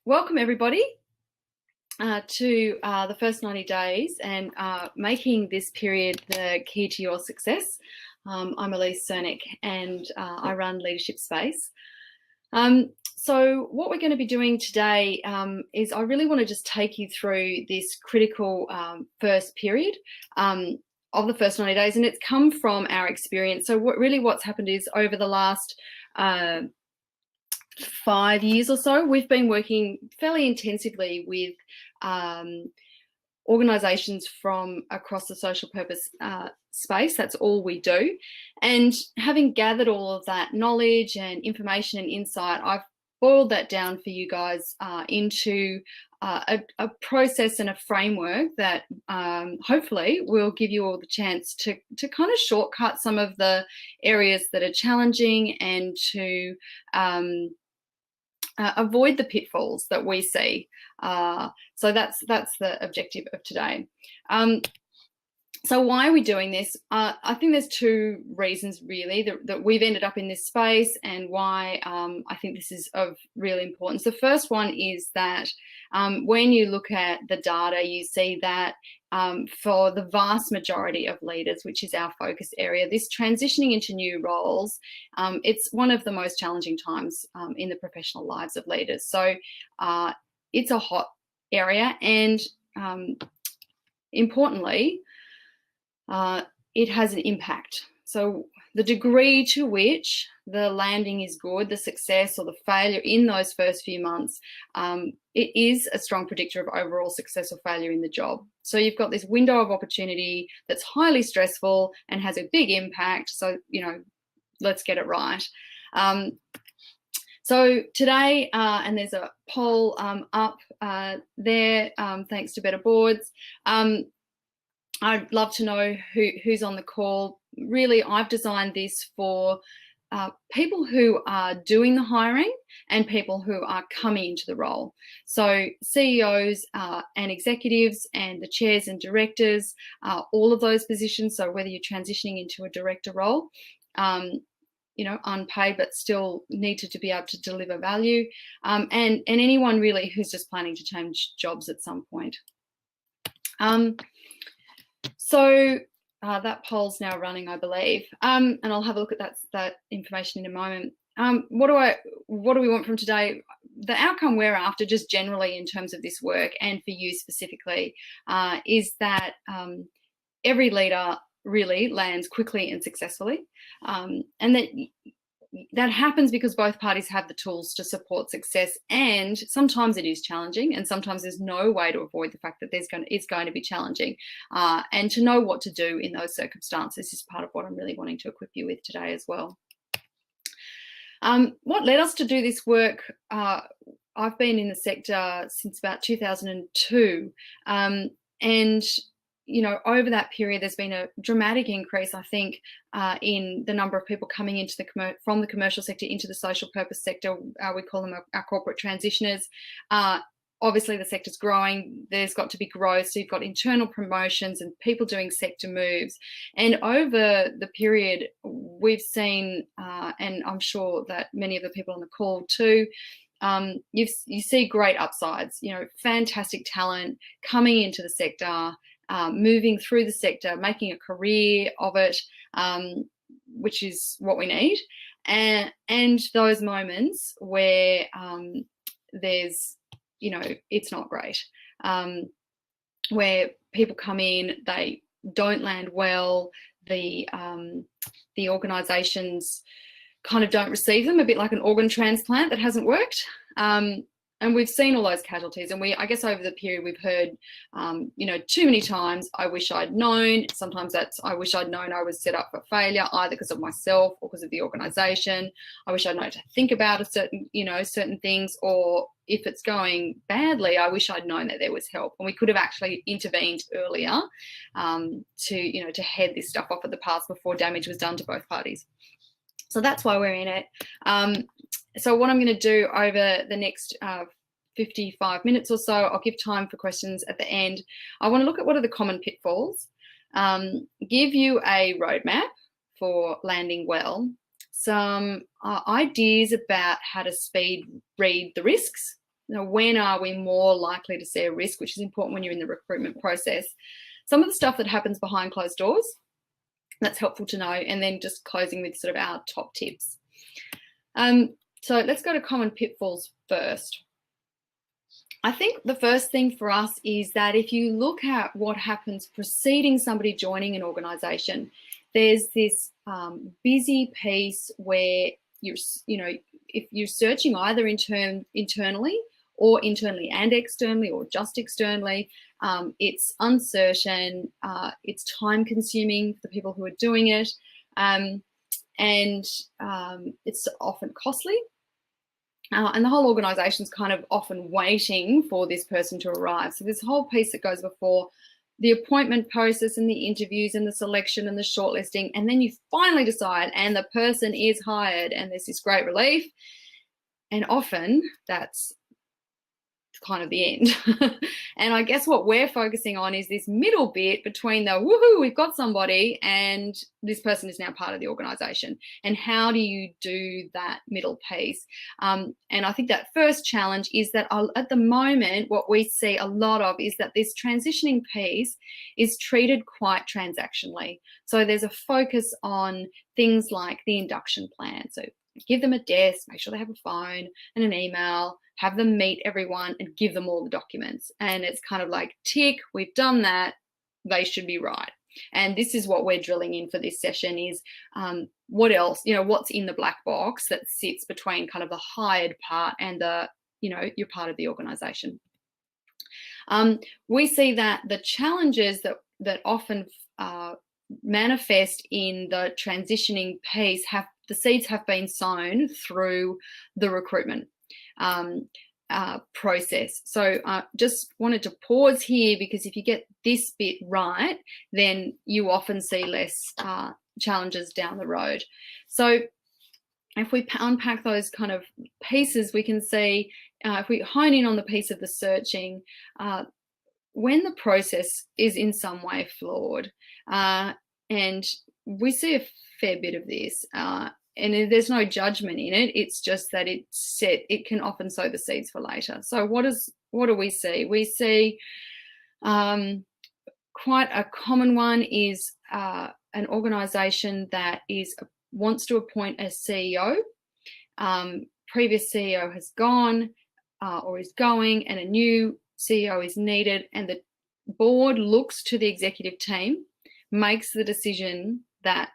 Welcome everybody to the first 90 days and making this period the key to your success. I'm Elise Sernik and I run Leadership Space. So what we're going to be doing today is I really want to just take you through this critical first period of the first 90 days, and it's come from our experience. So what's happened is over the last 5 years or so, we've been working fairly intensively with organisations from across the social purpose space. That's all we do. And having gathered all of that knowledge and information and insight, I've boiled that down for you guys into a process and a framework that hopefully will give you all the chance to kind of shortcut some of the areas that are challenging and to avoid the pitfalls that we see. So that's the objective of today. So why are we doing this? I think there's two reasons really that we've ended up in this space and why I think this is of real importance. The first one is that when you look at the data, you see that for the vast majority of leaders, which is our focus area, this transitioning into new roles, it's one of the most challenging times in the professional lives of leaders. So it's a hot area, and importantly, it has an impact. So the degree to which the landing is good, the success or the failure in those first few months, it is a strong predictor of overall success or failure in the job. So you've got this window of opportunity that's highly stressful and has a big impact. So, let's get it right. So today, and there's a poll up there, thanks to Better Boards. I'd love to know who's on the call. Really, I've designed this for people who are doing the hiring and people who are coming into the role. So CEOs and executives and the chairs and directors, all of those positions. So whether you're transitioning into a director role, unpaid but still needed to be able to deliver value, and anyone really who's just planning to change jobs at some point. So that poll's now running, I believe, and I'll have a look at that information in a moment. What do we want from today? The outcome we're after, just generally in terms of this work and for you specifically, is that every leader really lands quickly and successfully, and that happens because both parties have the tools to support success, and sometimes it is challenging, and sometimes there's no way to avoid the fact that it's going to be challenging, and to know what to do in those circumstances is part of what I'm really wanting to equip you with today as well. What led us to do this work? I've been in the sector since about 2002, and over that period, there's been a dramatic increase, I think, in the number of people coming into from the commercial sector into the social purpose sector. We call them our corporate transitioners. Obviously, the sector's growing. There's got to be growth. So you've got internal promotions and people doing sector moves. And over the period, we've seen, and I'm sure that many of the people on the call too, you see great upsides. Fantastic talent coming into the sector. Moving through the sector, making a career of it, which is what we need, and those moments where there's, it's not great, where people come in, they don't land well, the organisations kind of don't receive them, a bit like an organ transplant that hasn't worked. And we've seen all those casualties, and I guess over the period we've heard, too many times, I wish I'd known. Sometimes that's, I wish I'd known I was set up for failure, either because of myself or because of the organisation. I wish I'd known to think about certain things, or if it's going badly, I wish I'd known that there was help, and we could have actually intervened earlier to head this stuff off at the pass before damage was done to both parties. So that's why we're in it. So what I'm going to do over the next 55 minutes or so, I'll give time for questions at the end. I want to look at what are the common pitfalls, give you a roadmap for landing well, some ideas about how to speed read the risks, when are we more likely to see a risk, which is important when you're in the recruitment process. Some of the stuff that happens behind closed doors, that's helpful to know, and then just closing with sort of our top tips. So let's go to common pitfalls first. I think the first thing for us is that if you look at what happens preceding somebody joining an organisation, there's this busy piece where if you're searching either internally or internally and externally or just externally, it's uncertain, it's time consuming for the people who are doing it, and it's often costly. And the whole organisation's kind of often waiting for this person to arrive. So this whole piece that goes before the appointment process and the interviews and the selection and the shortlisting, and then you finally decide and the person is hired and there's this great relief. And often that's kind of the end. And I guess what we're focusing on is this middle bit between the woohoo, we've got somebody, and this person is now part of the organisation. And how do you do that middle piece? And I think that first challenge is that at the moment, what we see a lot of is that this transitioning piece is treated quite transactionally. So there's a focus on things like the induction plan. So give them a desk, make sure they have a phone and an email, have them meet everyone and give them all the documents. And it's kind of like, tick, we've done that, they should be right. And this is what we're drilling in for this session is what else, what's in the black box that sits between kind of the hired part and you're part of the organisation. We see that the challenges that often manifest in the transitioning piece the seeds have been sown through the recruitment process. So just wanted to pause here, because if you get this bit right, then you often see less challenges down the road. So if we unpack those kind of pieces, we can see if we hone in on the piece of the searching, when the process is in some way flawed, and we see a fair bit of this, and there's no judgment in it. It's just that it can often sow the seeds for later. So what do we see? We see quite a common one is an organisation that wants to appoint a CEO. Previous CEO has gone or is going, and a new CEO is needed, and the board looks to the executive team, makes the decision that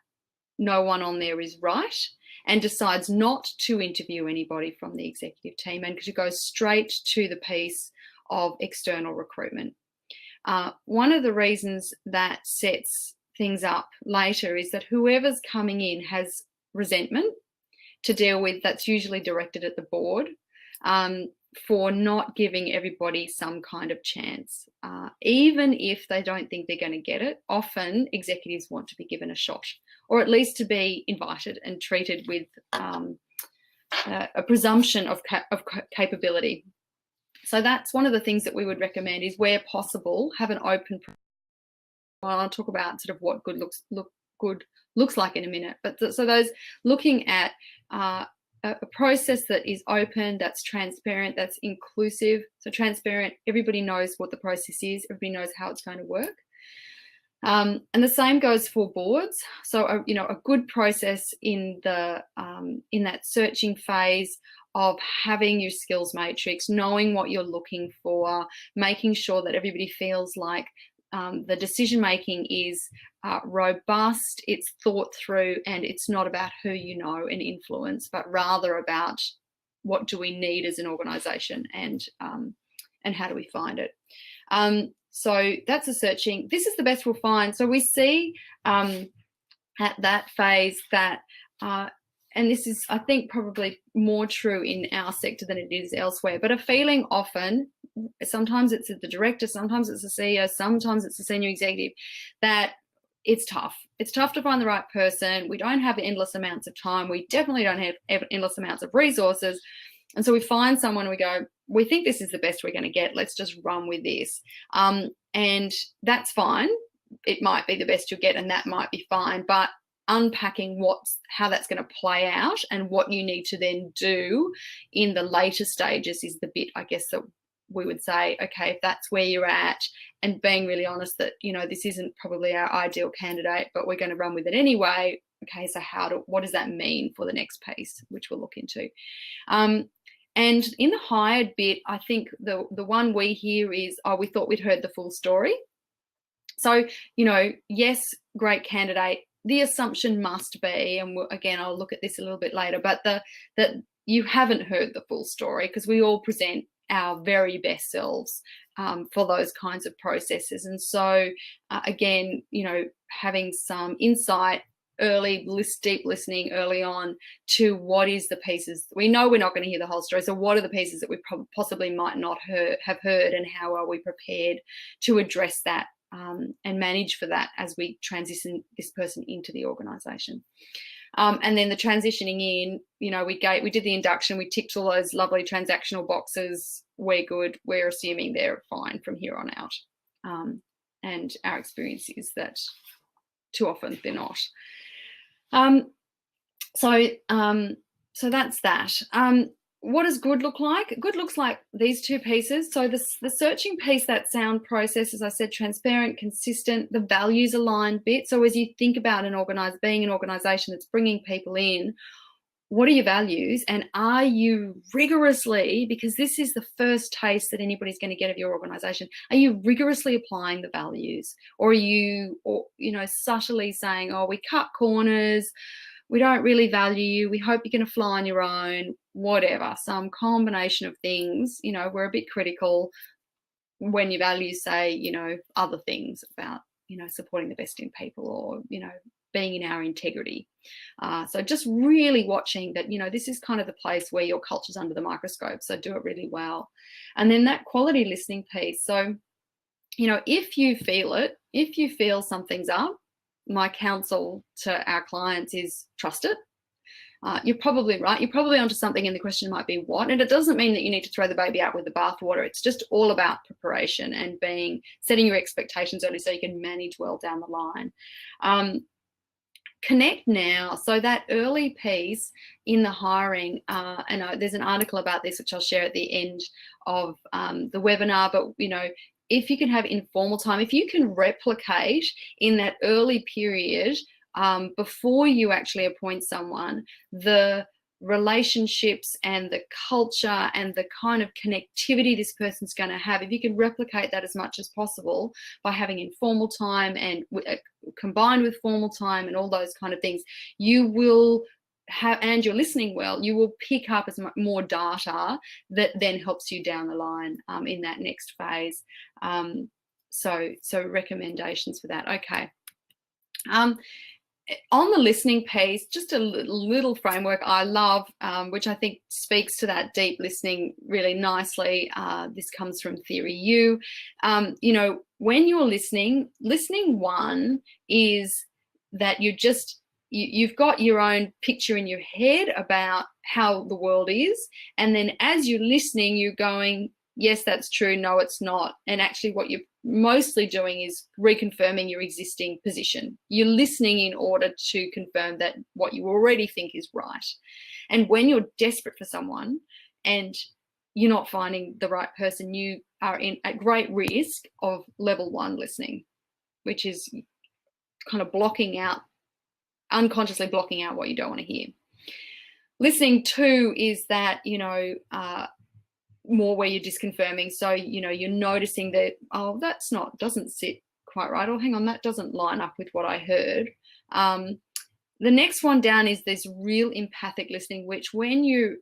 no one on there is right, and decides not to interview anybody from the executive team and to go straight to the piece of external recruitment. One of the reasons that sets things up later is that whoever's coming in has resentment to deal with that's usually directed at the board for not giving everybody some kind of chance. Even if they don't think they're going to get it, often executives want to be given a shot, or at least to be invited and treated with a presumption of capability. So that's one of the things that we would recommend is, where possible, have an open. Well, I'll talk about sort of what good looks like in a minute. But so those looking at a process that is open, that's transparent, that's inclusive. So transparent, everybody knows what the process is, everybody knows how it's going to work. And the same goes for boards. So a good process in that searching phase of having your skills matrix, knowing what you're looking for, making sure that everybody feels like the decision making is robust, it's thought through, and it's not about who you know and influence, but rather about what do we need as an organisation, and how do we find it. So that's a searching. This is the best we'll find. So we see at that phase that, and this is, I think, probably more true in our sector than it is elsewhere, but a feeling often, sometimes it's the director, sometimes it's the CEO, sometimes it's the senior executive, that it's tough. It's tough to find the right person. We don't have endless amounts of time. We definitely don't have endless amounts of resources. And so we find someone and we go, we think this is the best we're going to get. Let's just run with this. And that's fine. It might be the best you'll get, and that might be fine. But unpacking how that's going to play out and what you need to then do in the later stages is the bit, I guess, that we would say, okay, if that's where you're at, and being really honest that, you know, this isn't probably our ideal candidate, but we're going to run with it anyway. Okay, so what does that mean for the next piece, which we'll look into. And in the hired bit, I think the one we hear is, oh, we thought we'd heard the full story. So, you know, yes, great candidate. The assumption must be, and again, I'll look at this a little bit later, but that you haven't heard the full story, because we all present our very best selves for those kinds of processes. And so, again, you know, having some insight early, deep listening early on to what is the pieces. We know we're not going to hear the whole story, so what are the pieces that we possibly might not have heard, and how are we prepared to address that and manage for that as we transition this person into the organisation. And then the transitioning in, you know, we did the induction, we ticked all those lovely transactional boxes. We're good. We're assuming they're fine from here on out. And our experience is that too often they're not. So that's that. What does good look like? Good looks like these two pieces. So the searching piece, that sound process, as I said, transparent, consistent, the values aligned bit. So as you think about being an organisation that's bringing people in, what are your values, and are you rigorously, because this is the first taste that anybody's going to get of your organisation, are you rigorously applying the values, or are you, you know, subtly saying, oh, we cut corners, we don't really value you, we hope you're going to fly on your own, whatever, some combination of things. You know, we're a bit critical when your values say, you know, other things about, you know, supporting the best in people, or, you know, being in our integrity. So just really watching that, you know, this is kind of the place where your culture's under the microscope, so do it really well. And then that quality listening piece. So, you know, if you feel something's up, my counsel to our clients is trust it. You're probably right. You're probably onto something, and the question might be what. And it doesn't mean that you need to throw the baby out with the bathwater. It's just all about preparation and setting your expectations early so you can manage well down the line. Connect now. So that early piece in the hiring, and there's an article about this which I'll share at the end of the webinar, but, you know, if you can have informal time, if you can replicate in that early period before you actually appoint someone, the relationships and the culture and the kind of connectivity this person's going to have, if you can replicate that as much as possible by having informal time and combined with formal time and all those kind of things, you will have, and you're listening well, you will pick up as much more data that then helps you down the line in that next phase. So recommendations for that. Okay. On the listening piece, just a little framework I love, which I think speaks to that deep listening really nicely. This comes from Theory U. You know, when you're listening one is that you've got your own picture in your head about how the world is, and then as you're listening, you're going, yes, that's true, no, it's not. And actually what you're mostly doing is reconfirming your existing position. You're listening in order to confirm that what you already think is right. And when you're desperate for someone and you're not finding the right person, you are at great risk of level 1 listening, which is kind of unconsciously blocking out what you don't want to hear. Listening 2 is that, you know, more where you're disconfirming. So, you know, you're noticing that, oh, doesn't sit quite right, or hang on, that doesn't line up with what I heard. The next one down is this real empathic listening, which when you,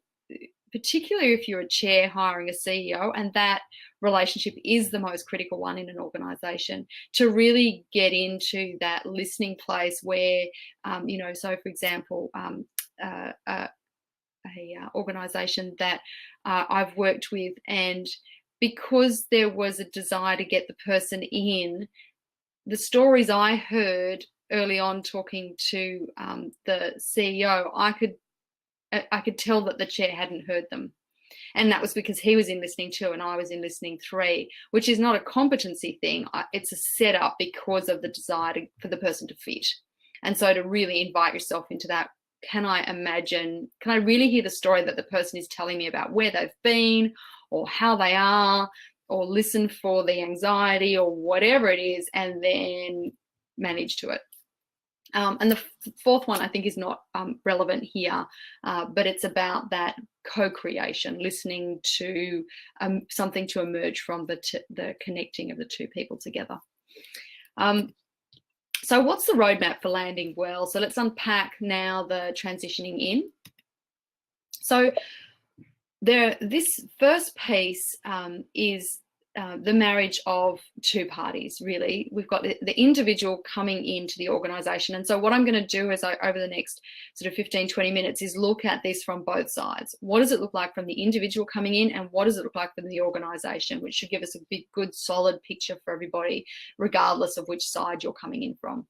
particularly if you're a chair hiring a CEO, and that relationship is the most critical one in an organization, to really get into that listening place where, you know, so for example, a organisation that I've worked with, and because there was a desire to get the person in, the stories I heard early on talking to the CEO, I could tell that the chair hadn't heard them. And that was because he was in listening 2 and I was in listening 3, which is not a competency thing. It's a setup because of the desire for the person to fit. And so to really invite yourself into that, can I really hear the story that the person is telling me about where they've been or how they are, or listen for the anxiety or whatever it is, and then manage to it. And the fourth one I think is not relevant here, but it's about that co-creation, listening to something to emerge from the connecting of the two people together. So what's the roadmap for landing well? So let's unpack now the transitioning in. So this first piece is the marriage of two parties, really. We've got the individual coming into the organisation. And so what I'm going to do is over the next sort of 15, 20 minutes is look at this from both sides. What does it look like from the individual coming in, and what does it look like from the organisation, which should give us a big, good, solid picture for everybody, regardless of which side you're coming in from,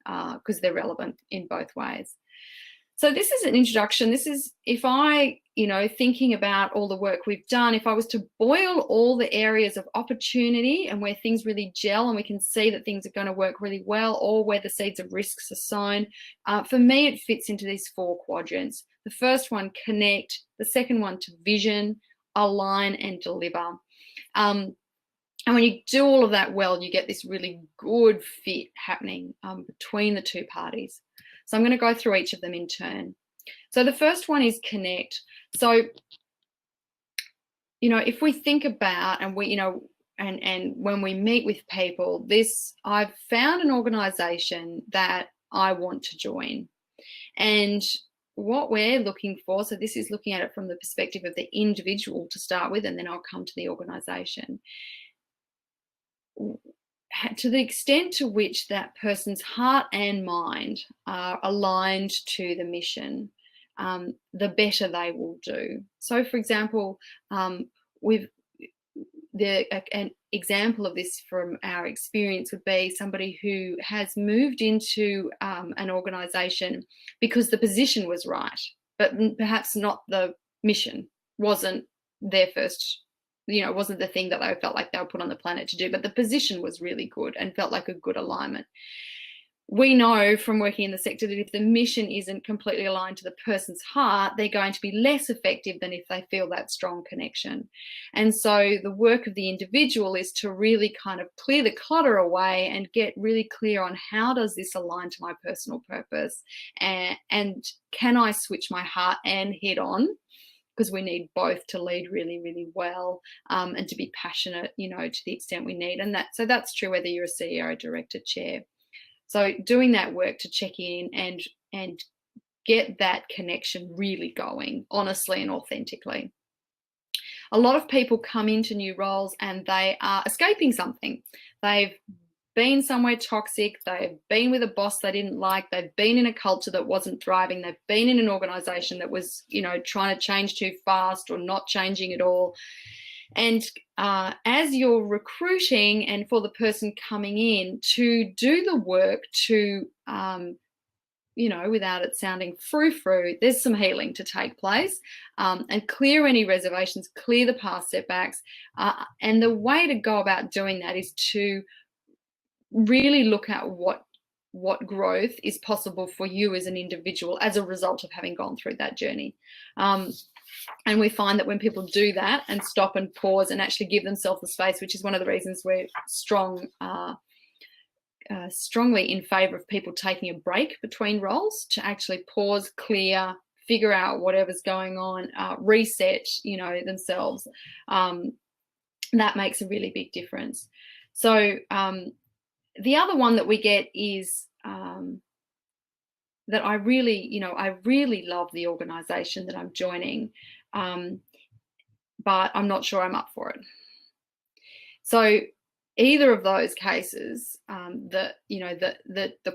because they're relevant in both ways. So this is an introduction. This is, if I, thinking about all the work we've done, if I was to boil all the areas of opportunity and where things really gel and we can see that things are going to work really well, or where the seeds of risks are sown, for me, it fits into these 4 quadrants. The first one, connect. The second one, to vision, align, and deliver. And when you do all of that well, you get this really good fit happening between the two parties. So I'm going to go through each of them in turn. So the first one is connect. So, if we think about, and we, and when we meet with people, I've found an organisation that I want to join. And what we're looking for, so this is looking at it from the perspective of the individual to start with, and then I'll come to the organisation. To the extent to which that person's heart and mind are aligned to the mission, the better they will do. So, for example, an example of this from our experience would be somebody who has moved into an organisation because the position was right, but perhaps not the mission, wasn't their first, wasn't the thing that they felt like they were put on the planet to do, but the position was really good and felt like a good alignment. We know from working in the sector that if the mission isn't completely aligned to the person's heart, they're going to be less effective than if they feel that strong connection. And so the work of the individual is to really kind of clear the clutter away and get really clear on, how does this align to my personal purpose? And can I switch my heart and head on? Because we need both to lead really, really well, and to be passionate, to the extent we need. And that's true whether you're a CEO, director, chair. So doing that work to check in and get that connection really going, honestly and authentically. A lot of people come into new roles and they are escaping something. They've been somewhere toxic, they've been with a boss they didn't like, they've been in a culture that wasn't thriving, they've been in an organisation that was, trying to change too fast or not changing at all. And as you're recruiting, and for the person coming in, to do the work to, without it sounding frou-frou, there's some healing to take place, and clear any reservations, clear the past setbacks. And the way to go about doing that is to really look at what growth is possible for you as an individual as a result of having gone through that journey. And we find that when people do that and stop and pause and actually give themselves the space, which is one of the reasons we're strongly in favour of people taking a break between roles, to actually pause, clear, figure out whatever's going on, reset, themselves. That makes a really big difference. So the other one that we get is that I really love the organisation that I'm joining, but I'm not sure I'm up for it. So either of those cases, the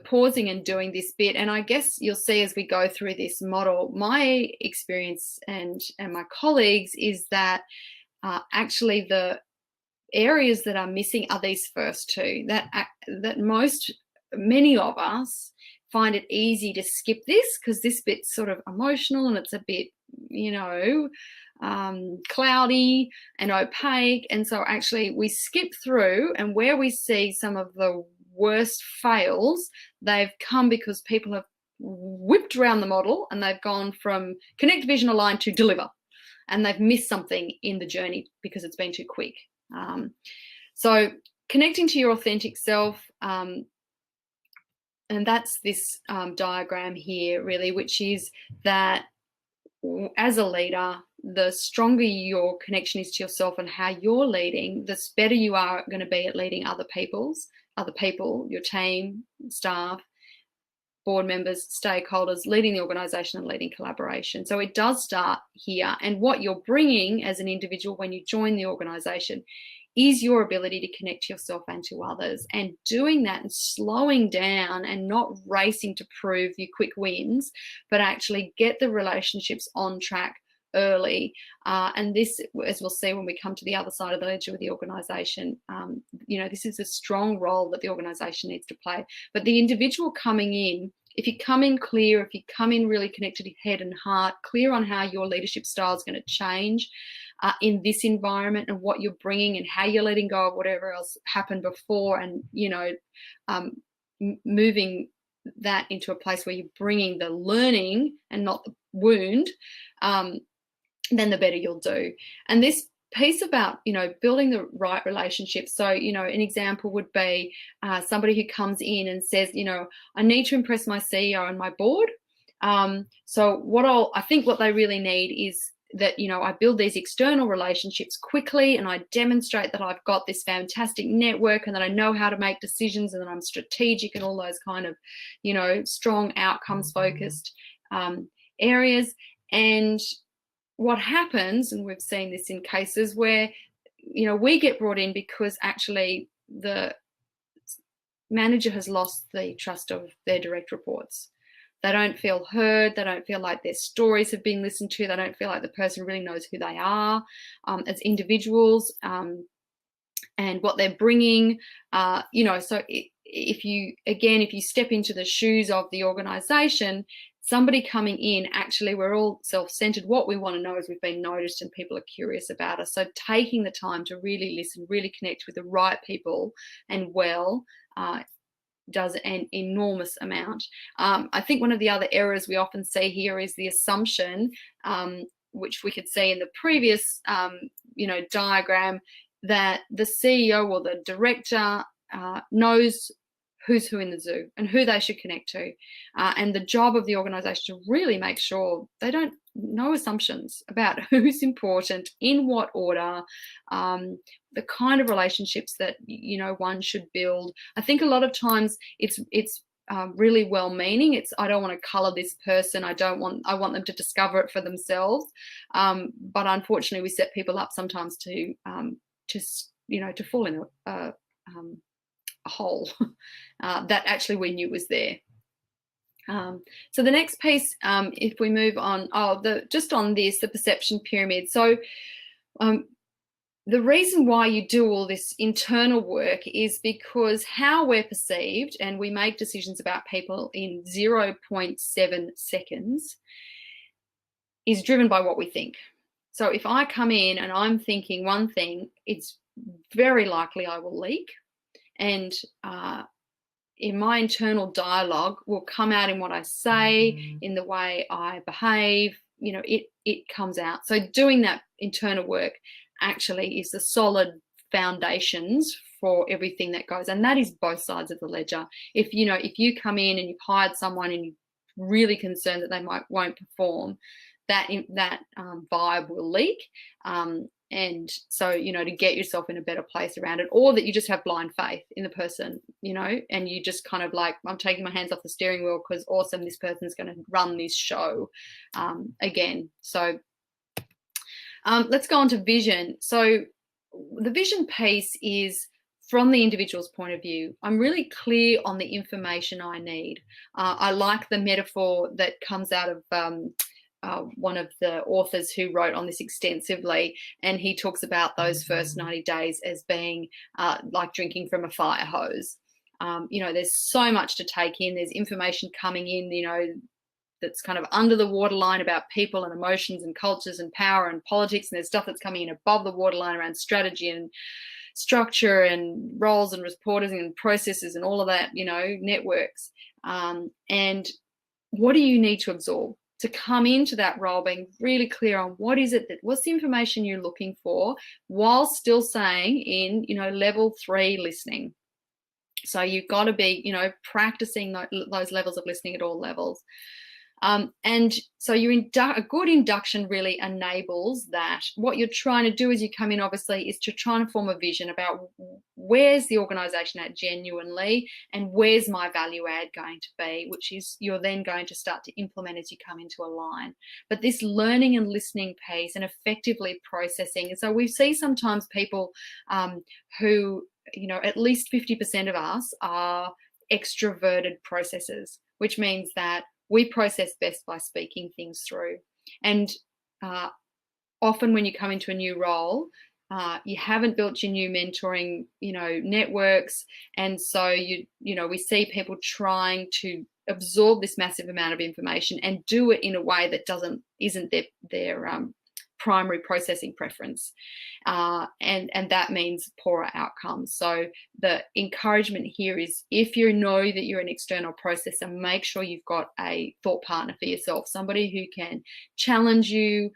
pausing and doing this bit, and I guess you'll see as we go through this model, my experience and my colleagues is that actually the areas that are missing are these first two, that many of us find it easy to skip this because this bit's sort of emotional and it's a bit, cloudy and opaque. And so actually we skip through, and where we see some of the worst fails, they've come because people have whipped around the model and they've gone from connect, vision, align to deliver. And they've missed something in the journey because it's been too quick. So connecting to your authentic self, and that's this diagram here, really, which is that as a leader, the stronger your connection is to yourself and how you're leading, the better you are going to be at leading other people, your team, staff, board members, stakeholders, leading the organisation and leading collaboration. So it does start here. And what you're bringing as an individual when you join the organisation is your ability to connect to yourself and to others. And doing that and slowing down and not racing to prove your quick wins, but actually get the relationships on track early. And this, as we'll see when we come to the other side of the ledger with the organisation, this is a strong role that the organisation needs to play. But the individual coming in, if you come in clear, if you come in really connected to head and heart, clear on how your leadership style is going to change in this environment and what you're bringing and how you're letting go of whatever else happened before, and moving that into a place where you're bringing the learning and not the wound, then the better you'll do. And this piece about building the right relationships, so an example would be somebody who comes in and says, I need to impress my CEO and my board, so I think what they really need is that I build these external relationships quickly and I demonstrate that I've got this fantastic network and that I know how to make decisions and that I'm strategic and all those kind of strong outcomes focused areas. And what happens, and we've seen this in cases where we get brought in because actually the manager has lost the trust of their direct reports. They don't feel heard. They don't feel like their stories have been listened to. They don't feel like the person really knows who they are as individuals and what they're bringing. So if you step into the shoes of the organisation, somebody coming in, actually, we're all self-centered. What we want to know is we've been noticed and people are curious about us. So taking the time to really listen, really connect with the right people and does an enormous amount. I think one of the other errors we often see here is the assumption, which we could see in the previous, diagram, that the CEO or the director knows who's who in the zoo and who they should connect to. And the job of the organisation to really make sure they don't no assumptions about who's important, in what order, the kind of relationships that one should build. I think a lot of times it's really well-meaning. I don't want to colour this person. I want them to discover it for themselves. But unfortunately, we set people up sometimes to fall in a hole that actually we knew was there. So the next piece, if we move on, just on this, the perception pyramid. So the reason why you do all this internal work is because how we're perceived, and we make decisions about people in 0.7 seconds, is driven by what we think. So if I come in and I'm thinking one thing, it's very likely I will leak. And in my internal dialogue will come out in what I say, in the way I behave, it comes out. So doing that internal work actually is the solid foundations for everything that goes. And that is both sides of the ledger. If you come in and you've hired someone and you're really concerned that they won't perform, that vibe will leak. And so, to get yourself in a better place around it, or that you just have blind faith in the person, and you just kind of like, I'm taking my hands off the steering wheel because awesome, this person's going to run this show again. So let's go on to vision. So the vision piece is from the individual's point of view. I'm really clear on the information I need. I like the metaphor that comes out of one of the authors who wrote on this extensively, and he talks about those first 90 days as being like drinking from a fire hose. There's so much to take in. There's information coming in, that's kind of under the waterline about people and emotions and cultures and power and politics, and there's stuff that's coming in above the waterline around strategy and structure and roles and reporting and processes and all of that, networks. And what do you need to absorb to come into that role, being really clear on what's the information you're looking for, while still saying in, level 3 listening. So you've got to be, practicing those levels of listening at all levels. And so a good induction really enables that. What you're trying to do as you come in, obviously, is to try and form a vision about where's the organisation at genuinely, and where's my value add going to be, which is you're then going to start to implement as you come into a line. But this learning and listening piece and effectively processing. And so we see sometimes people who, at least 50% of us are extroverted processors, which means that we process best by speaking things through. And often when you come into a new role, you haven't built your new mentoring, networks. And so, we see people trying to absorb this massive amount of information and do it in a way that isn't their primary processing preference. And that means poorer outcomes. So the encouragement here is, if you know that you're an external processor, make sure you've got a thought partner for yourself, somebody who can challenge you,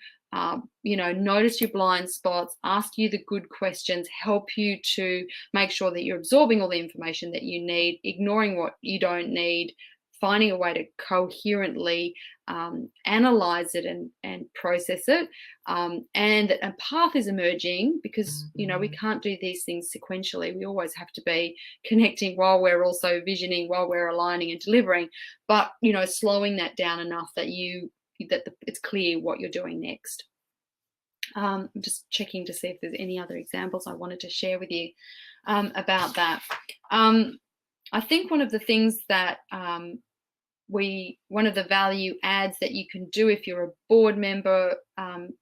notice your blind spots, ask you the good questions, help you to make sure that you're absorbing all the information that you need, ignoring what you don't need, finding a way to coherently analyze it and process it, and that a path is emerging, because we can't do these things sequentially. We always have to be connecting while we're also visioning, while we're aligning and delivering, but slowing that down enough that it's clear what you're doing next. I'm just checking to see if there's any other examples I wanted to share with you about that. I think one of the things that one of the value adds that you can do if you're a board member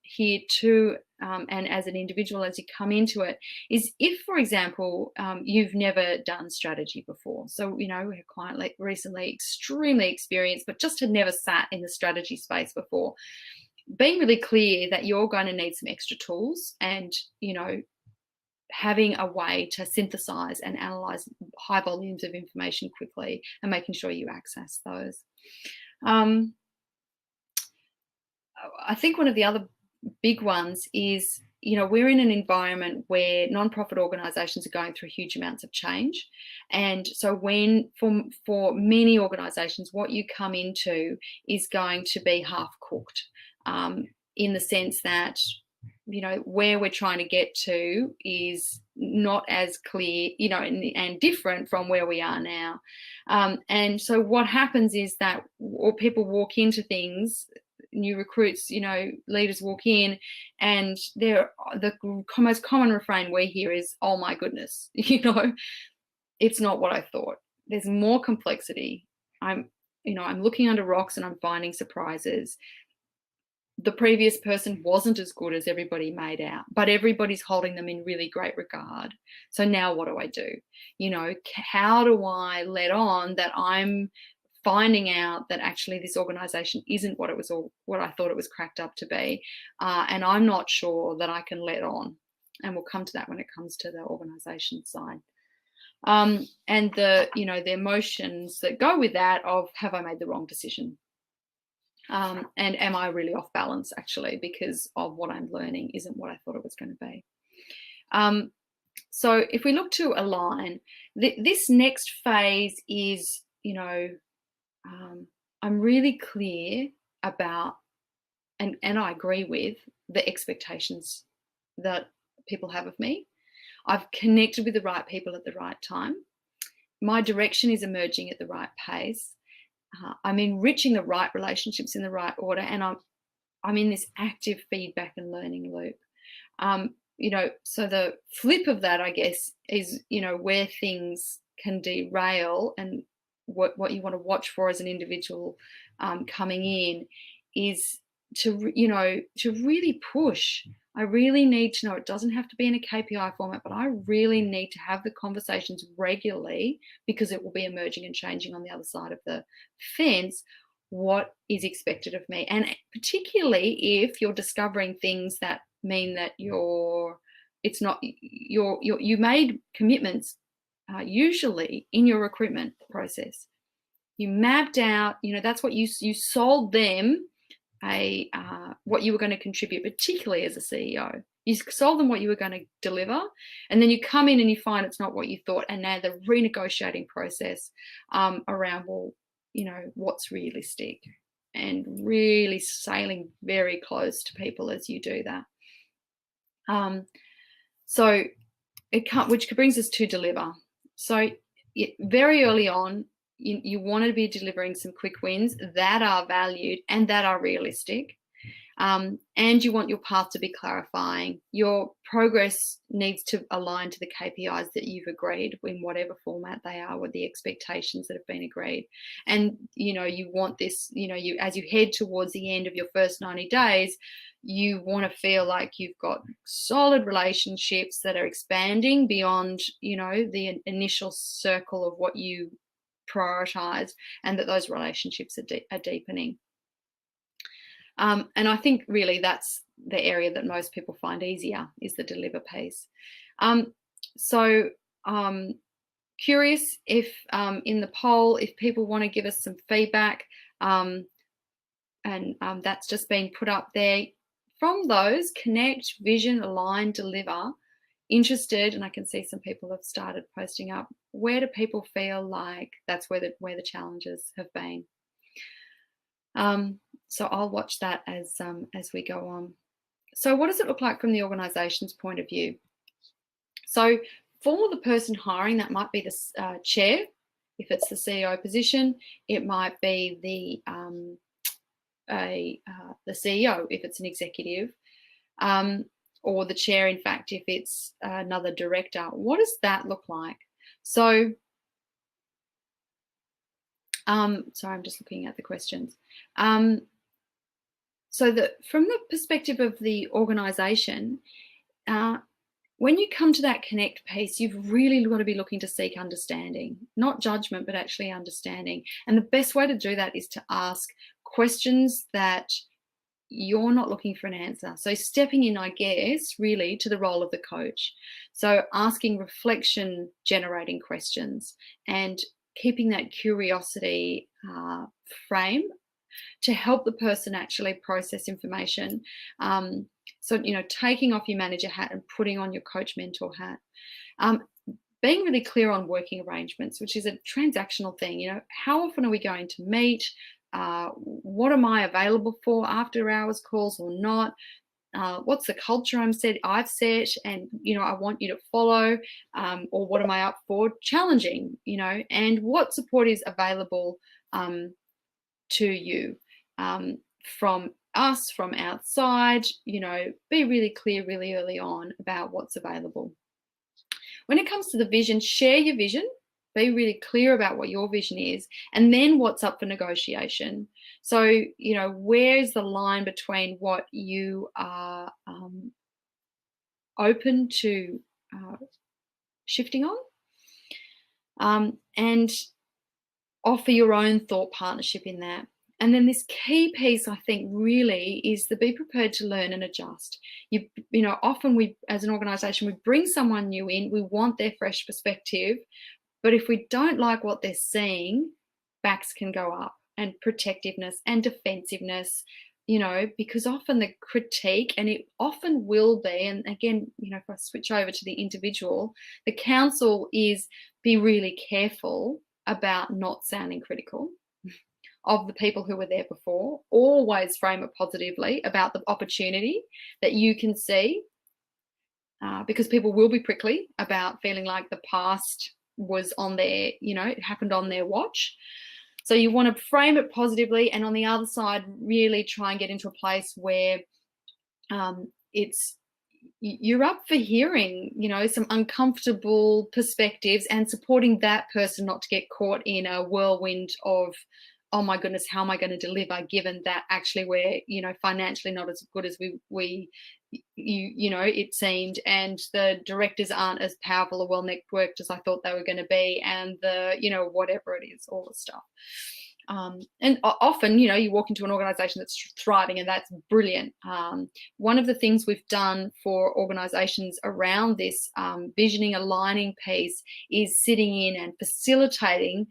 here too, and as an individual as you come into it, is if, for example, you've never done strategy before. So, we had a client like recently, extremely experienced, but just had never sat in the strategy space before. Being really clear that you're going to need some extra tools, and, having a way to synthesize and analyze high volumes of information quickly, and making sure you access those. I think one of the other big ones is, we're in an environment where nonprofit organisations are going through huge amounts of change. And so for many organisations, what you come into is going to be half cooked, in the sense that, where we're trying to get to is not as clear, and different from where we are now. And so what happens is that, or people walk into things, new recruits, leaders walk in, and the most common refrain we hear is, "Oh my goodness, it's not what I thought. There's more complexity. I'm looking under rocks and I'm finding surprises. The previous person wasn't as good as everybody made out, but everybody's holding them in really great regard. So now what do I do? How do I let on that I'm finding out that actually this organisation isn't what I thought it was cracked up to be, and I'm not sure that I can let on." And we'll come to that when it comes to the organisation side. And the emotions that go with that of, have I made the wrong decision? And am I really off balance, actually, because of what I'm learning isn't what I thought it was going to be. So if we look to align, this next phase is, I'm really clear about, and I agree with, the expectations that people have of me. I've connected with the right people at the right time. My direction is emerging at the right pace. I'm enriching the right relationships in the right order, and I'm in this active feedback and learning loop. So the flip of that, I guess, is, where things can derail, and what you want to watch for as an individual coming in is to really push. I really need to know, it doesn't have to be in a KPI format, but I really need to have the conversations regularly, because it will be emerging and changing on the other side of the fence, what is expected of me. And particularly if you're discovering things that mean that you're it's not you made commitments usually in your recruitment process. You mapped out, that's what you sold them what you were going to contribute, particularly as a CEO. You sold them what you were going to deliver, and then you come in and you find it's not what you thought, and now the renegotiating process around, well, what's realistic, and really sailing very close to people as you do that. So which brings us to deliver. So very early on, you want to be delivering some quick wins that are valued and that are realistic. And you want your path to be clarifying. Your progress needs to align to the KPIs that you've agreed in whatever format they are, with the expectations that have been agreed. And, you want this, as you head towards the end of your first 90 days, you want to feel like you've got solid relationships that are expanding beyond, the initial circle of what you prioritize, and that those relationships are deepening. And I think really that's the area that most people find easier, is the deliver piece. So curious if in the poll, if people want to give us some feedback, and that's just been put up there. From those, connect, vision, align, deliver, interested, and I can see some people have started posting up. Where do people feel like that's where the challenges have been? So I'll watch that as we go on. So what does it look like from the organisation's point of view? So for the person hiring, that might be the chair, if it's the CEO position. It might be the CEO, if it's an executive, or the chair, in fact, if it's another director. What does that look like? So, sorry, I'm just looking at the questions. So from the perspective of the organisation, when you come to that connect piece, you've really got to be looking to seek understanding, not judgment, but actually understanding. And the best way to do that is to ask questions that you're not looking for an answer. So stepping in, I guess, really to the role of the coach. So asking reflection generating questions and keeping that curiosity frame to help the person actually process information. So, taking off your manager hat and putting on your coach mentor hat. Being really clear on working arrangements, which is a transactional thing. How often are we going to meet? What am I available for, after hours calls or not? What's the culture I've set, and I want you to follow, or what am I up for challenging? And what support is available to you from us, from outside. Be really clear really early on about what's available. When it comes to the vision, share your vision. Be really clear about what your vision is, and then what's up for negotiation. So, where's the line between what you are open to shifting on, and offer your own thought partnership in that. And then this key piece, I think, really is to be prepared to learn and adjust. Often we, as an organisation, we bring someone new in, we want their fresh perspective, but if we don't like what they're seeing, backs can go up, and protectiveness and defensiveness, because often the critique, and it often will be, and again, if I switch over to the individual, the counsel is be really careful about not sounding critical of the people who were there before. Always frame it positively about the opportunity that you can see, because people will be prickly about feeling like the past was on their, it happened on their watch. So you want to frame it positively, and on the other side, really try and get into a place where you're up for hearing, some uncomfortable perspectives, and supporting that person not to get caught in a whirlwind of, oh my goodness, how am I going to deliver, given that actually we're, financially not as good as it seemed, and the directors aren't as powerful or well networked as I thought they were going to be, and the, whatever it is, all the stuff. And often, you walk into an organization that's thriving, and that's brilliant. One of the things we've done for organizations around this visioning, aligning piece is sitting in and facilitating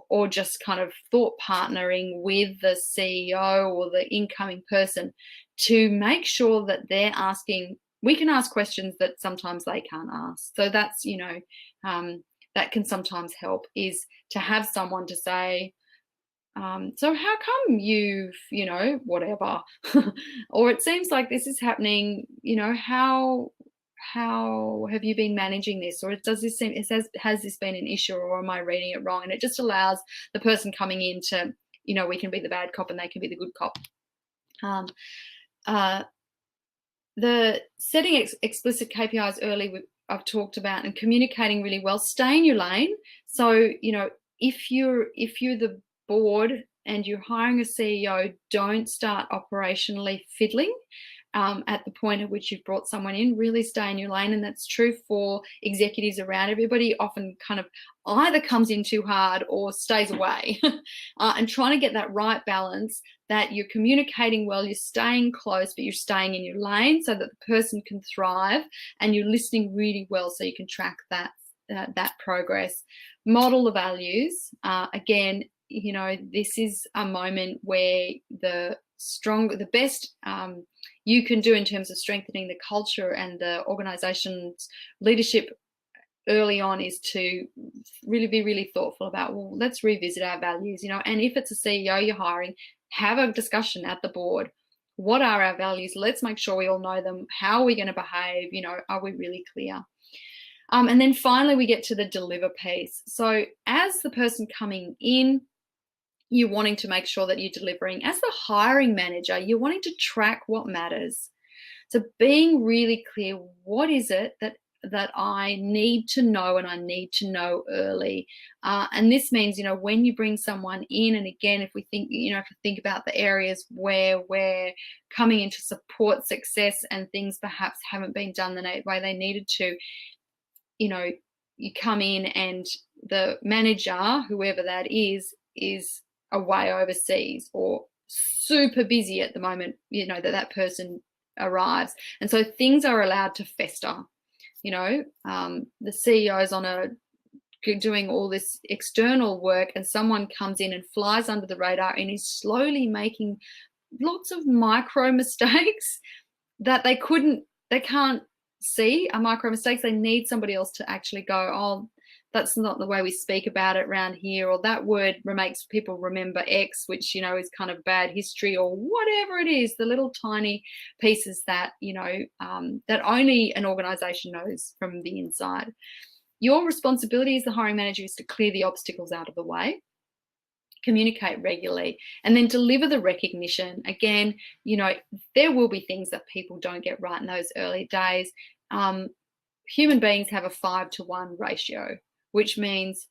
or just kind of thought partnering with the CEO or the incoming person to make sure that they're asking. We can ask questions that sometimes they can't ask. So that's, that can sometimes help, is to have someone to say, so how come you've, whatever, or it seems like this is happening, how have you been managing this? Or does this seem, has this been an issue, or am I reading it wrong? And it just allows the person coming in to, we can be the bad cop and they can be the good cop. The setting explicit KPIs early, I've talked about, and communicating really well. Stay in your lane. So, if you're the board and you're hiring a CEO, don't start operationally fiddling at the point at which you've brought someone in. Really stay in your lane. And that's true for executives around. Everybody often kind of either comes in too hard or stays away. And trying to get that right balance, that you're communicating well, you're staying close, but you're staying in your lane so that the person can thrive, and you're listening really well so you can track that progress. Model the values. Again, this is a moment where the best you can do in terms of strengthening the culture and the organization's leadership early on is to really be really thoughtful about, well, let's revisit our values, and if it's a CEO you're hiring, have a discussion at the board. What are our values? Let's make sure we all know them. How are we going to behave? Are we really clear? And then finally, we get to the deliver piece. So as the person coming in, you're wanting to make sure that you're delivering. As the hiring manager, you're wanting to track what matters. So being really clear, what is it that I need to know, and I need to know early. And this means, when you bring someone in, and again, if we think about the areas where we're coming in to support success and things perhaps haven't been done the way they needed to, you come in and the manager, whoever that is away overseas or super busy at the moment, that person arrives. And so things are allowed to fester. The CEO's doing all this external work, and someone comes in and flies under the radar and is slowly making lots of micro mistakes that they can't see are micro mistakes. They need somebody else to actually go, oh, that's not the way we speak about it around here, or that word makes people remember X, which, is kind of bad history, or whatever it is, the little tiny pieces that, that only an organization knows from the inside. Your responsibility as the hiring manager is to clear the obstacles out of the way, communicate regularly, and then deliver the recognition. Again, there will be things that people don't get right in those early days. Human beings have a 5-to-1 ratio, which means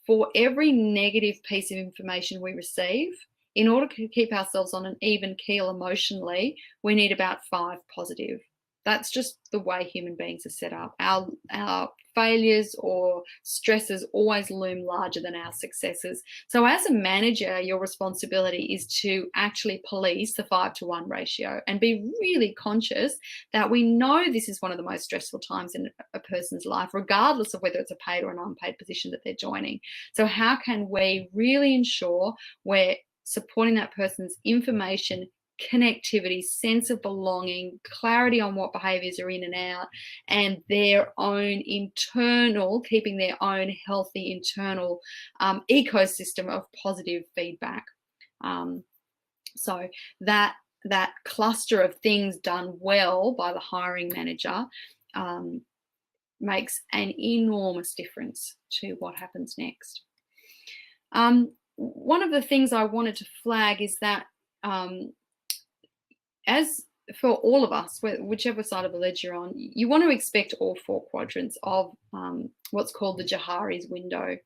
for every negative piece of information we receive, in order to keep ourselves on an even keel emotionally, we need about 5 positive. That's just the way human beings are set up. Our failures or stresses always loom larger than our successes. So as a manager, your responsibility is to actually police the 5-to-1 ratio and be really conscious that we know this is one of the most stressful times in a person's life, regardless of whether it's a paid or an unpaid position that they're joining. So how can we really ensure we're supporting that person's information, connectivity, sense of belonging, clarity on what behaviors are in and out, and their own internal, keeping their own healthy internal ecosystem of positive feedback. So that cluster of things done well by the hiring manager makes an enormous difference to what happens next. One of the things I wanted to flag is that as for all of us, whichever side of the ledger you're on, you want to expect all 4 quadrants of what's called the Johari's window,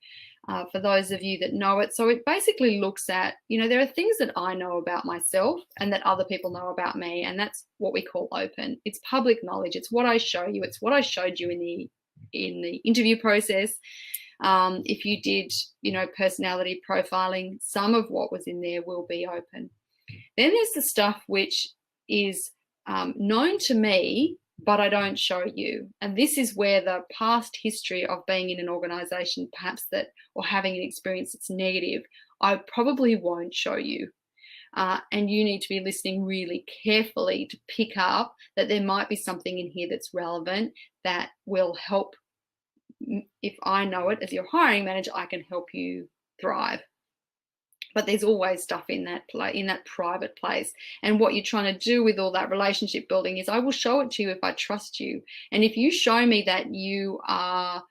for those of you that know it. So it basically looks at, there are things that I know about myself and that other people know about me, and that's what we call open. It's public knowledge. It's what I show you. It's what I showed you in the interview process. If you did, personality profiling, some of what was in there will be open. Then there's the stuff which is known to me, but I don't show you. And this is where the past history of being in an organization, perhaps or having an experience that's negative, I probably won't show you. And you need to be listening really carefully to pick up that there might be something in here that's relevant that will help. If I know it as your hiring manager, I can help you thrive. But there's always stuff in that private place. And what you're trying to do with all that relationship building is I will show it to you if I trust you. And if you show me that you are,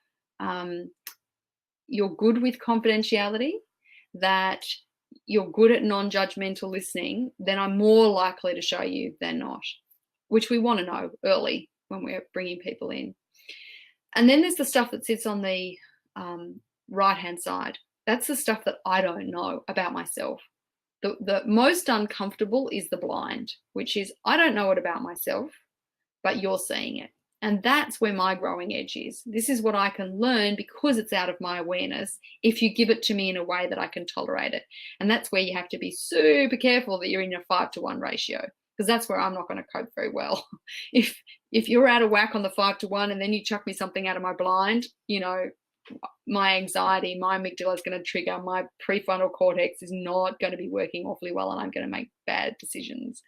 you're good with confidentiality, that you're good at non-judgmental listening, then I'm more likely to show you than not, which we want to know early when we're bringing people in. And then there's the stuff that sits on the right-hand side. That's the stuff that I don't know about myself. The most uncomfortable is the blind, which is I don't know it about myself, but you're seeing it. And that's where my growing edge is. This is what I can learn because it's out of my awareness if you give it to me in a way that I can tolerate it. And that's where you have to be super careful that you're in a 5-to-1 ratio, because that's where I'm not going to cope very well. If you're out of whack on the 5-to-1 and then you chuck me something out of my blind, my anxiety, my amygdala is going to trigger, my prefrontal cortex is not going to be working awfully well, and I'm going to make bad decisions.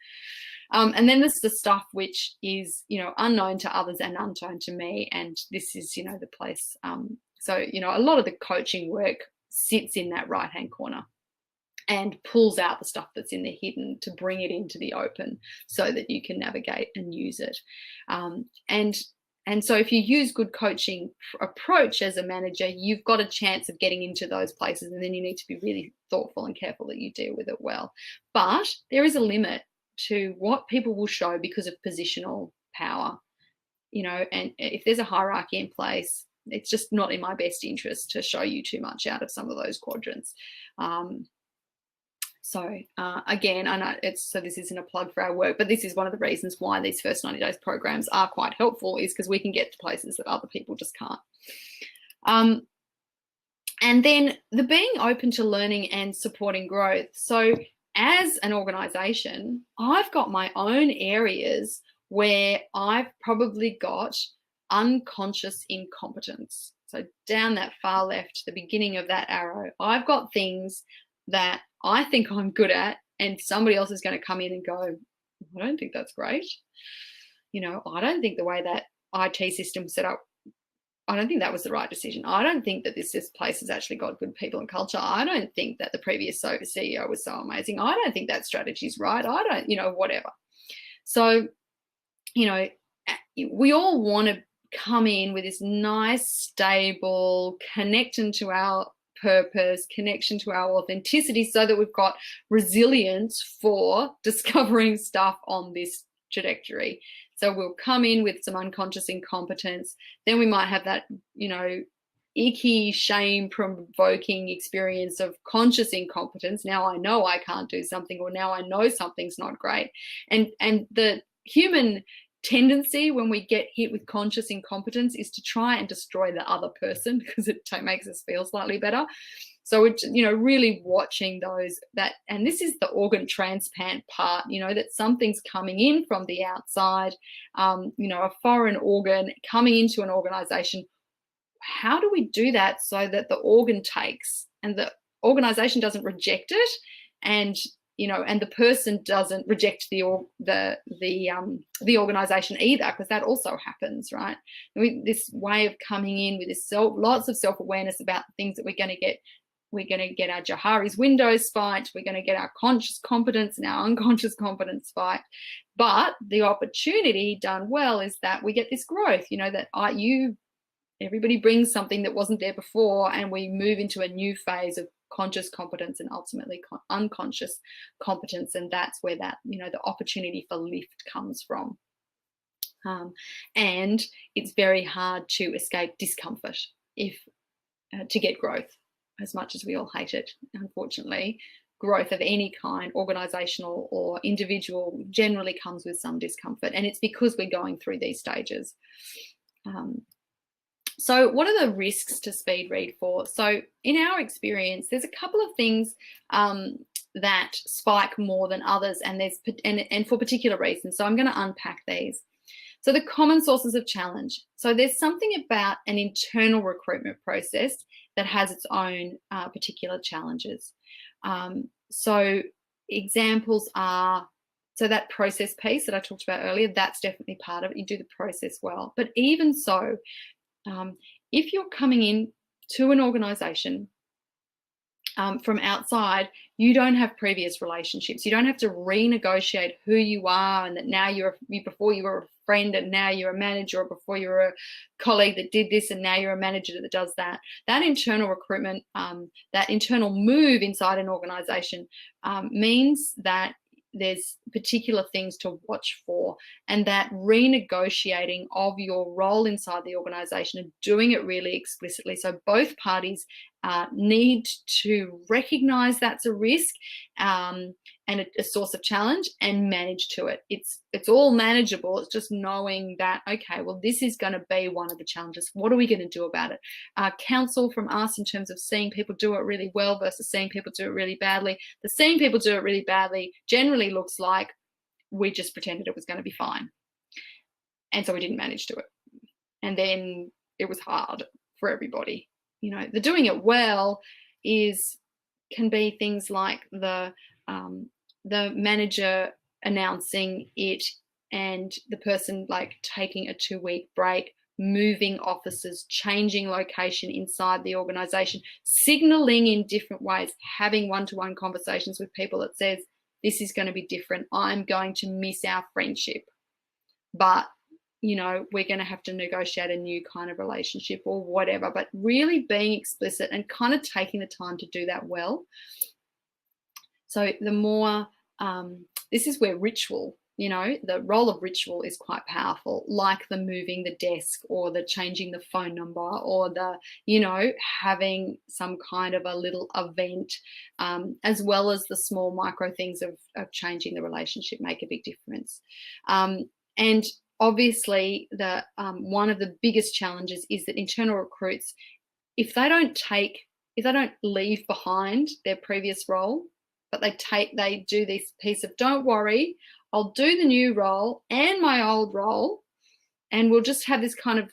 And then there's the stuff which is, unknown to others and unknown to me. And this is, the place. So, a lot of the coaching work sits in that right-hand corner and pulls out the stuff that's in the hidden to bring it into the open so that you can navigate and use it. And so if you use good coaching approach as a manager, you've got a chance of getting into those places, and then you need to be really thoughtful and careful that you deal with it well. But there is a limit to what people will show because of positional power, and if there's a hierarchy in place, it's just not in my best interest to show you too much out of some of those quadrants. So again, I know this isn't a plug for our work, but this is one of the reasons why these first 90 days programs are quite helpful, is because we can get to places that other people just can't. And then the being open to learning and supporting growth. So as an organization, I've got my own areas where I've probably got unconscious incompetence. So down that far left, the beginning of that arrow, I've got things that I think I'm good at, and somebody else is going to come in and go, I don't think that's great. I don't think the way that IT system set up, I don't think that was the right decision. I don't think that this place has actually got good people and culture. I don't think that the previous CEO was so amazing. I don't think that strategy is right. I don't, whatever. So, we all want to come in with this nice, stable connection to our purpose, connection to our authenticity, so that we've got resilience for discovering stuff on this trajectory. So we'll come in with some unconscious incompetence. Then we might have that, icky, shame-provoking experience of conscious incompetence. Now I know I can't do something, or now I know something's not great. And the human tendency when we get hit with conscious incompetence is to try and destroy the other person because it makes us feel slightly better. So it's, really watching and this is the organ transplant part, that something's coming in from the outside, a foreign organ coming into an organization. How do we do that so that the organ takes and the organization doesn't reject it, and the person doesn't reject the organization either, because that also happens, right? This way of coming in with this lots of self-awareness about the things that we're going to get. We're going to get our Johari's windows spiked. We're going to get our conscious competence and our unconscious competence spiked. But the opportunity done well is that we get this growth, that everybody brings something that wasn't there before, and we move into a new phase of conscious competence and ultimately unconscious competence. And that's where that, the opportunity for lift comes from. And it's very hard to escape discomfort to get growth, as much as we all hate it. Unfortunately, growth of any kind, organizational or individual, generally comes with some discomfort. And it's because we're going through these stages. So what are the risks to speed read for? So in our experience, there's a couple of things that spike more than others, and for particular reasons. So I'm going to unpack these. So the common sources of challenge. So there's something about an internal recruitment process that has its own particular challenges. So examples are, so that process piece that I talked about earlier, that's definitely part of it. You do the process well. But even so, if you're coming in to an organisation from outside, you don't have previous relationships. You don't have to renegotiate who you are, and that now before you were a friend and now you're a manager, or before you were a colleague that did this and now you're a manager that does that. That internal recruitment, that internal move inside an organisation means that there's particular things to watch for, and that renegotiating of your role inside the organisation and doing it really explicitly. So both parties need to recognise that's a risk and a source of challenge, and manage to it. It's all manageable. It's just knowing that, okay, well, this is going to be one of the challenges. What are we going to do about it? Counsel from us in terms of seeing people do it really well versus seeing people do it really badly. The seeing people do it really badly generally looks like we just pretended it was going to be fine, and so we didn't manage to it, and then it was hard for everybody. You know, the doing it well can be things like the manager announcing it and the person like taking a 2-week break, moving offices, changing location inside the organisation, signalling in different ways, having one-to-one conversations with people that says, this is going to be different. I'm going to miss our friendship, but you know, we're going to have to negotiate a new kind of relationship or whatever. But really being explicit and kind of taking the time to do that well. So the more, this is where ritual, you know, the role of ritual is quite powerful, like the moving the desk or the changing the phone number or the, you know, having some kind of a little event, as well as the small micro things of changing the relationship make a big difference. And obviously, one of the biggest challenges is that internal recruits, if they don't leave behind their previous role, but they do this piece of, don't worry, I'll do the new role and my old role, and we'll just have this kind of,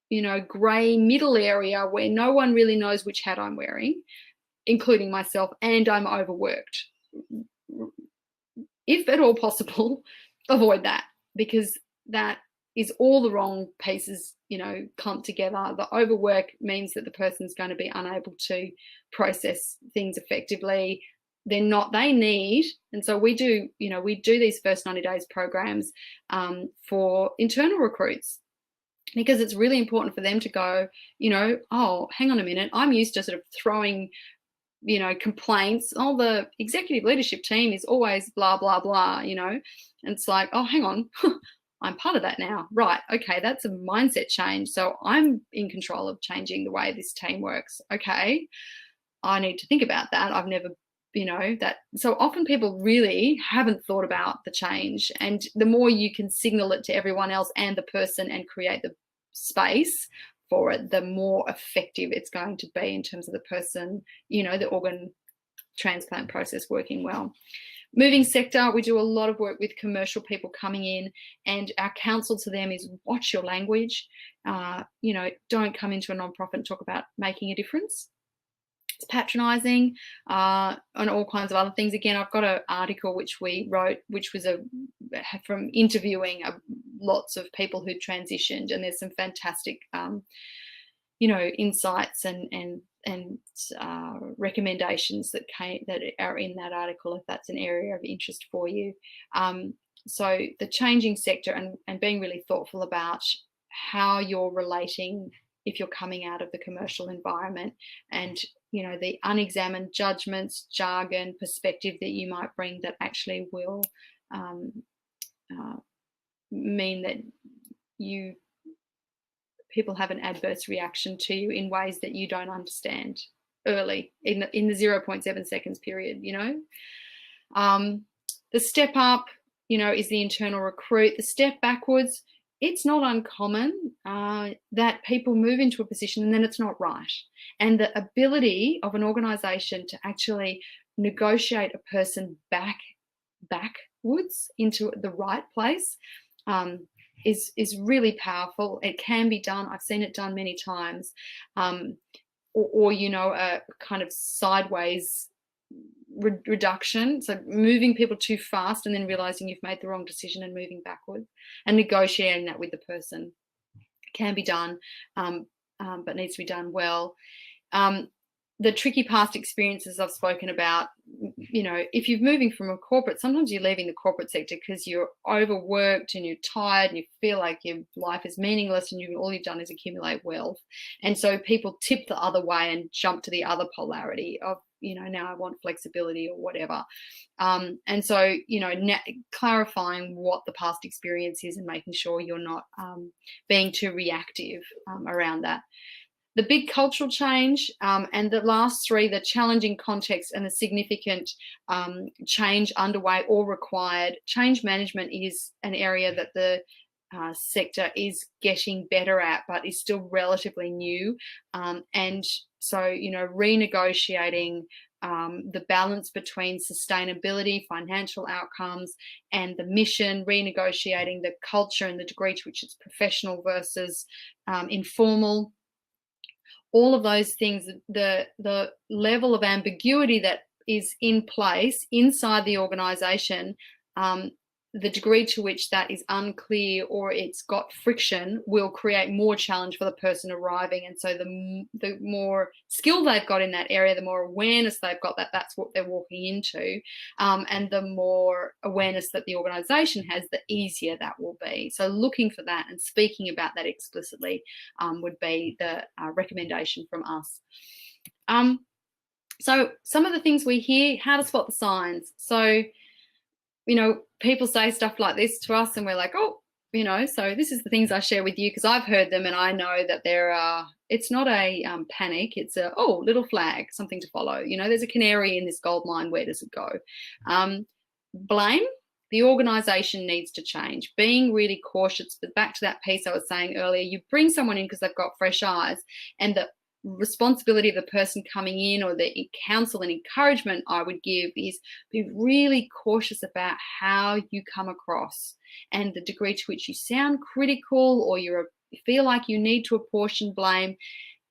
you know, grey middle area where no one really knows which hat I'm wearing, including myself, and I'm overworked. If at all possible, avoid that, because that is all the wrong pieces, you know, clumped together. The overwork means that the person's going to be unable to process things effectively. They need, and so we do these first 90 days programs for internal recruits, because it's really important for them to go, you know, oh, hang on a minute, I'm used to sort of throwing, you know, complaints. Oh, the executive leadership team is always blah, blah, blah, you know. And it's like, oh, hang on, I'm part of that now. Right, okay, that's a mindset change. So I'm in control of changing the way this team works. Okay, I need to think about that. I've never, you know, that. So often people really haven't thought about the change. And the more you can signal it to everyone else and the person and create the space for it, the more effective it's going to be in terms of the person, you know, the organ transplant process working well. Moving sector, we do a lot of work with commercial people coming in, and our counsel to them is watch your language. You know, don't come into a nonprofit and talk about making a difference. It's patronising, and all kinds of other things. Again, I've got an article which we wrote, which was from interviewing lots of people who transitioned, and there's some fantastic, you know, insights and recommendations that are in that article, if that's an area of interest for you. So the changing sector and being really thoughtful about how you're relating if you're coming out of the commercial environment, and you know, the unexamined judgments, jargon, perspective that you might bring that actually will mean that people have an adverse reaction to you in ways that you don't understand early in the 0.7 seconds period, you know. The step up, you know, is the internal recruit. The step backwards it's not uncommon that people move into a position and then it's not right. And the ability of an organisation to actually negotiate a person backwards into the right place is really powerful. It can be done. I've seen it done many times. Or a kind of sideways reduction, so moving people too fast and then realizing you've made the wrong decision and moving backwards, and negotiating that with the person can be done, but needs to be done well. The tricky past experiences I've spoken about, if you're moving from a corporate, sometimes you're leaving the corporate sector because you're overworked and you're tired and you feel like your life is meaningless and all you've done is accumulate wealth. And so people tip the other way and jump to the other polarity of, now I want flexibility or whatever. And so, clarifying what the past experience is and making sure you're not being too reactive around that. The big cultural change, and the last three, the challenging context and the significant change underway or required. Change management is an area that the sector is getting better at, but is still relatively new. And so, renegotiating the balance between sustainability, financial outcomes, and the mission, renegotiating the culture and the degree to which it's professional versus informal. All of those things, the level of ambiguity that is in place inside the organisation, the degree to which that is unclear or it's got friction will create more challenge for the person arriving. And so the more skill they've got in that area, the more awareness they've got that that's what they're walking into, and the more awareness that the organisation has, the easier that will be. So looking for that and speaking about that explicitly would be the recommendation from us. So some of the things we hear, how to spot the signs. So people say stuff like this to us and we're like, oh, so this is the things I share with you because I've heard them and I know that it's not a panic, it's a, little flag, something to follow. There's a canary in this gold mine, where does it go? Blame, the organisation needs to change. Being really cautious, but back to that piece I was saying earlier, you bring someone in because they've got fresh eyes, and the responsibility of the person coming in or the counsel and encouragement I would give is be really cautious about how you come across and the degree to which you sound critical or you feel like you need to apportion blame.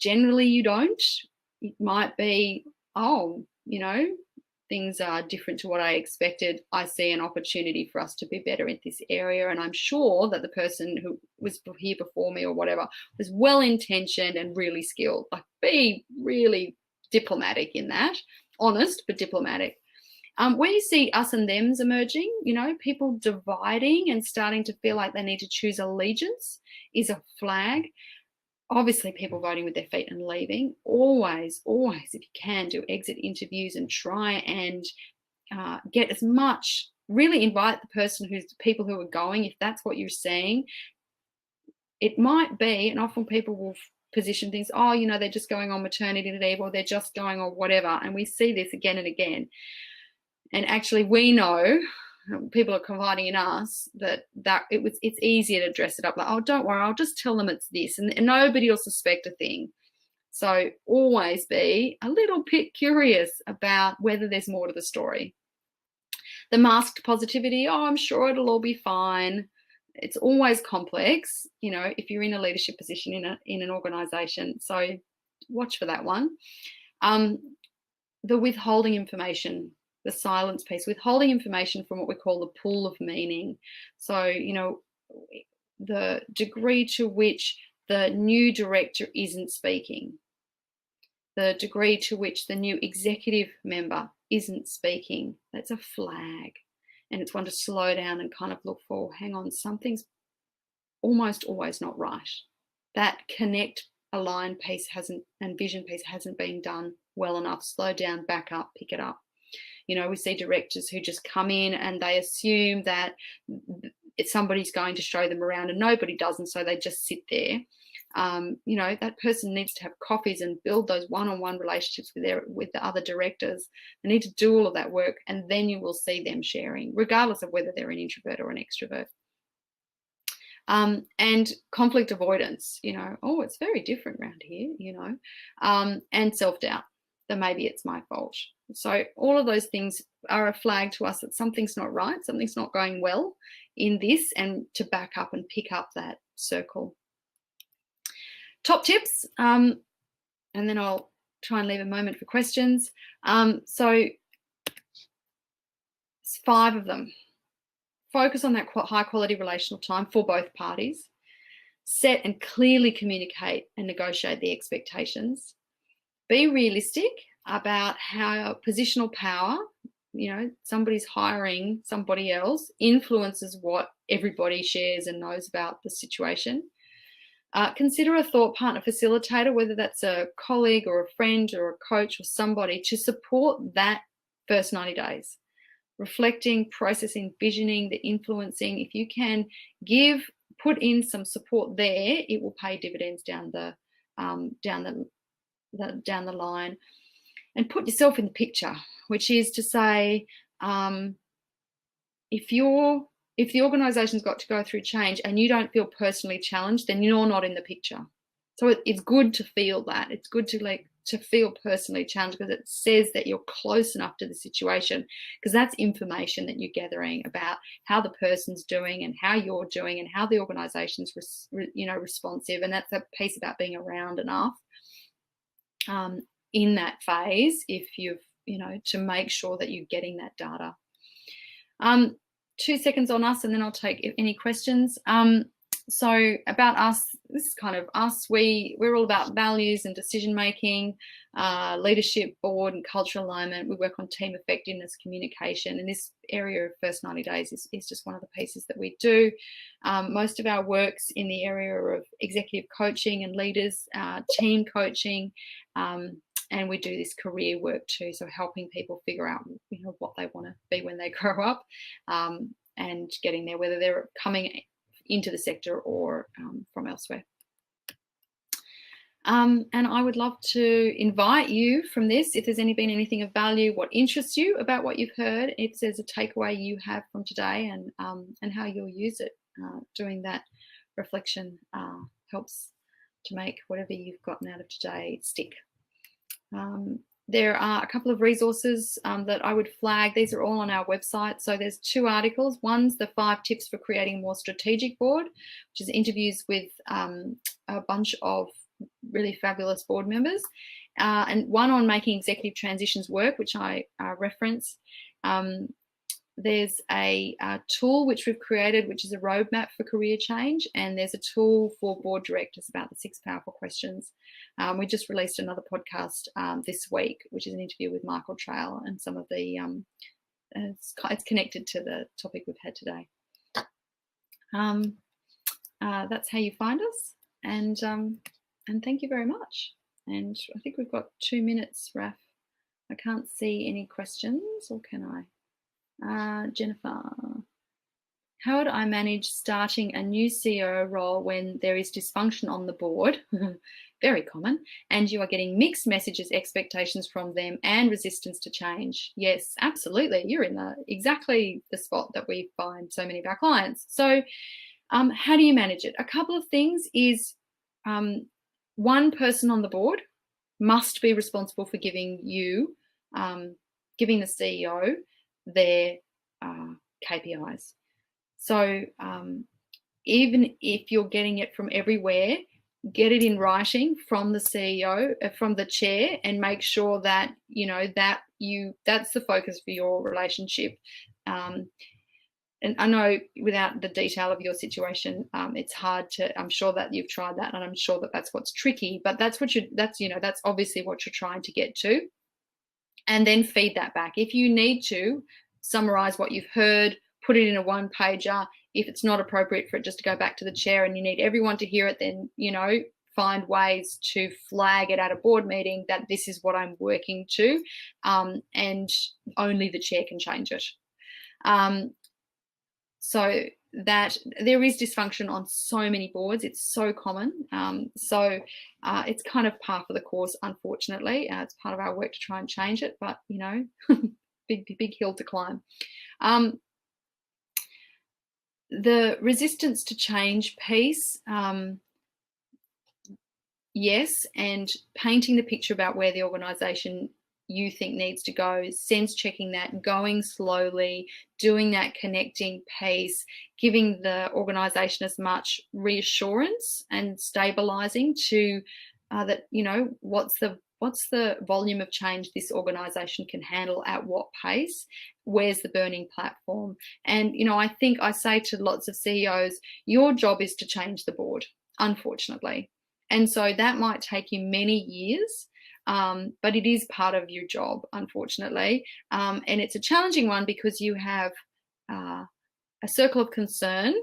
Generally you don't. It might be, things are different to what I expected. I see an opportunity for us to be better in this area. And I'm sure that the person who was here before me or whatever was well-intentioned and really skilled. Like, be really diplomatic in that, honest, but diplomatic. Where you see us and thems emerging, people dividing and starting to feel like they need to choose allegiance is a flag. Obviously, people voting with their feet and leaving. Always, if you can, do exit interviews and try and get as much, really invite the people who are going, if that's what you're seeing. It might be, and often people will position things, they're just going on maternity leave or they're just going on whatever. And we see this again and again. And actually we know, people are confiding in us, that it's easier to dress it up like, oh, don't worry, I'll just tell them it's this, and nobody will suspect a thing. So always be a little bit curious about whether there's more to the story. The masked positivity, I'm sure it'll all be fine. It's always complex, if you're in a leadership position in an organisation. So watch for that one. The withholding information, the silence piece, withholding information from what we call the pool of meaning. So, the degree to which the new director isn't speaking, the degree to which the new executive member isn't speaking, that's a flag. And it's one to slow down and kind of look for, hang on, something's almost always not right. That connect, align piece and vision piece hasn't been done well enough. Slow down, back up, pick it up. We see directors who just come in and they assume that somebody's going to show them around and nobody does, and so they just sit there. That person needs to have coffees and build those one-on-one relationships with the other directors. They need to do all of that work, and then you will see them sharing, regardless of whether they're an introvert or an extrovert. And conflict avoidance, oh, it's very different around here, and self-doubt that maybe it's my fault. So all of those things are a flag to us that something's not right, something's not going well in this, and to back up and pick up that circle. Top tips, and then I'll try and leave a moment for questions. So it's 5 of them. Focus on that high quality relational time for both parties. Set and clearly communicate and negotiate the expectations. Be realistic about how positional power, somebody's hiring somebody else, influences what everybody shares and knows about the situation. Consider a thought partner facilitator, whether that's a colleague or a friend or a coach or somebody, to support that first 90 days. Reflecting, processing, visioning, the influencing. If you can put in some support there, it will pay dividends down the line. And put yourself in the picture, which is to say, if the organisation's got to go through change and you don't feel personally challenged, then you're not in the picture. So it's good to feel that. It's good to feel personally challenged, because it says that you're close enough to the situation, because that's information that you're gathering about how the person's doing and how you're doing and how the organisation's responsive. And that's a piece about being around enough in that phase, if you've to make sure that you're getting that data. 2 seconds on us, and then I'll take any questions. So about us, this is kind of us. We're all about values and decision making, leadership, board, and cultural alignment. We work on team effectiveness, communication, and this area of first 90 days is just one of the pieces that we do. Most of our work's in the area of executive coaching and leaders, team coaching, and we do this career work too, so helping people figure out what they want to be when they grow up, and getting there, whether they're coming into the sector or from elsewhere. And I would love to invite you from this, if there's been anything of value, what interests you about what you've heard, if there's a takeaway you have from today, and how you'll use it. Doing that reflection helps to make whatever you've gotten out of today stick. There are a couple of resources that I would flag. These are all on our website. So there's 2 articles. One's the 5 tips for creating a more strategic board, which is interviews with a bunch of really fabulous board members, and one on making executive transitions work, which I reference. There's a tool which we've created, which is a roadmap for career change, and there's a tool for board directors about the 6 powerful questions. We just released another podcast this week, which is an interview with Michael Trail, and some of the it's connected to the topic we've had today. That's how you find us, and thank you very much. And I think we've got 2 minutes, Raf. I can't see any questions, or can I? Jennifer, how would I manage starting a new CEO role when there is dysfunction on the board? Very common. And you are getting mixed messages, expectations from them, and resistance to change. Yes, absolutely. You're in exactly the spot that we find so many of our clients. So how do you manage it? A couple of things is one person on the board must be responsible for giving the CEO their KPIs. So even if you're getting it from everywhere, get it in writing from the CEO, from the chair, and make sure that that's the focus for your relationship. And I know without the detail of your situation, it's hard to. I'm sure that you've tried that, and I'm sure that that's what's tricky. But that's obviously what you're trying to get to. And then feed that back. If you need to summarize what you've heard, put it in a 1-pager. If it's not appropriate for it just to go back to the chair and you need everyone to hear it, then, find ways to flag it at a board meeting that this is what I'm working to, and only the chair can change it. So that there is dysfunction on so many boards. It's so common. So it's kind of par for the course, unfortunately. It's part of our work to try and change it, but, big hill to climb. The resistance to change piece, yes, and painting the picture about where the organisation you think needs to go, sense checking that, going slowly, doing that connecting piece, giving the organisation as much reassurance and stabilising to that, you know, what's the volume of change this organisation can handle at what pace, where's the burning platform. And, you know, I think I say to lots of CEOs, your job is to change the board, unfortunately. And so that might take you many years, but it is part of your job, unfortunately. And it's a challenging one because you have a circle of concern,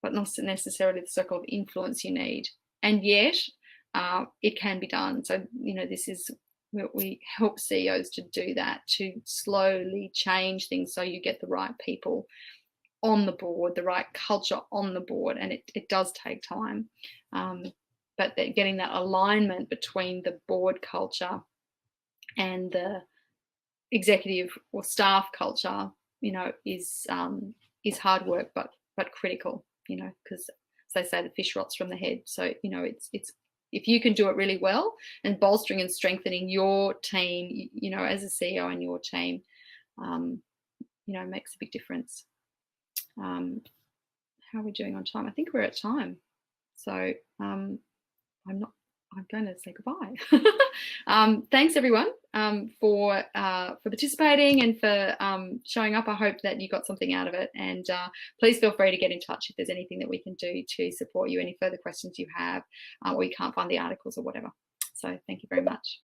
but not necessarily the circle of influence you need. And yet, it can be done. So, you know, this is we help CEOs to do that, to slowly change things so you get the right people on the board, the right culture on the board, and it does take time. But getting that alignment between the board culture and the executive or staff culture, you know, is hard work, but critical, you know, because as they say, the fish rots from the head. So, you know, it's if you can do it really well and bolstering and strengthening your team, you know, as a CEO and your team, you know, makes a big difference. How are we doing on time? I think we're at time. So I'm going to say goodbye. Thanks everyone for participating and for showing up. I hope that you got something out of it, and please feel free to get in touch if there's anything that we can do to support you, any further questions you have, or you can't find the articles or whatever. So thank you very much.